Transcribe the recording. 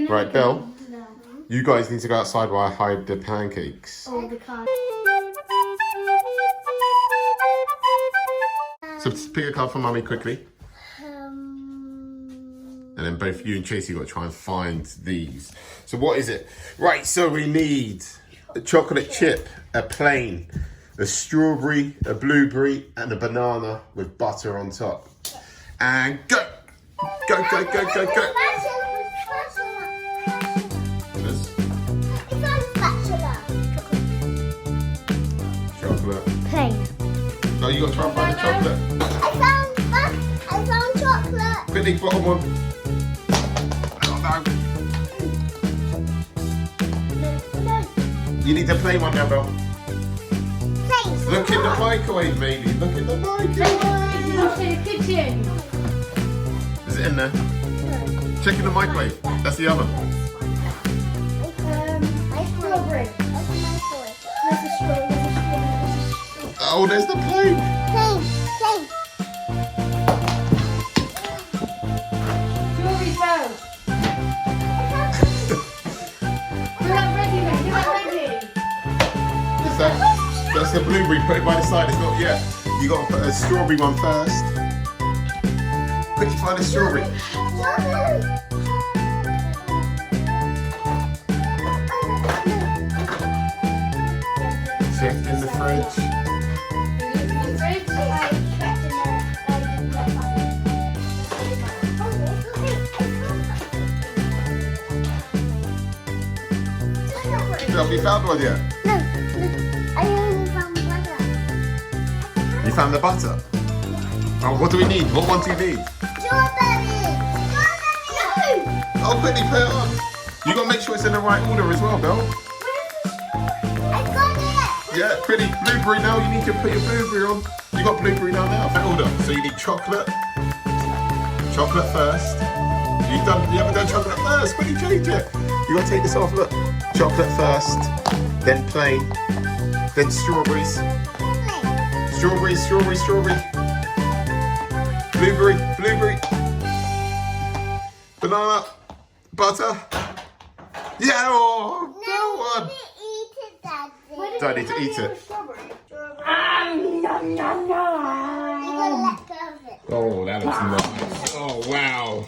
Right, Belle, you guys need to go outside while I hide the pancakes. Oh, the car. So pick a card for Mummy quickly. And then both you and Chasey got to try and find these. So what is it? Right, so we need a chocolate chip, a plain, a strawberry, a blueberry, and a banana with butter on top. And go! Go, go, go, go, go! This? Chocolate. Plain. No, you got to try and find the chocolate. I found chocolate. Quickly, bottom one. Oh, no. You need the plain one now, Belle. Look in the microwave, maybe. Look in the microwave. Look in the kitchen. Is it in there? Check in the microwave. That's the oven. Strawberry. There's a strawberry. Oh, there's the plain. Strawberry roll. You're not ready, mate. You're not ready. That's the blueberry. Put it by the side. It's not yet. You got to put a strawberry one first. Quickly find a strawberry. Check in the fridge. Have you found one yet? No, I only found butter. You found the butter? Oh, what do we need? What one do you need? Strawberry! Oh, quickly put it on. You got to make sure it's in the right order as well, Belle. I got it! Yeah, pretty. Blueberry now. You need to put your blueberry on. You got blueberry now. Right order. So you need chocolate. Chocolate first. You haven't done chocolate first. Quickly change it. You got to take this off. Look. Chocolate first. Then plain. Then strawberries. Strawberries, strawberry, strawberry. Blueberry, blueberry. Banana. Butter. Yeah, oh, no one. Daddy to eat it. Oh, that looks nice. Oh, wow.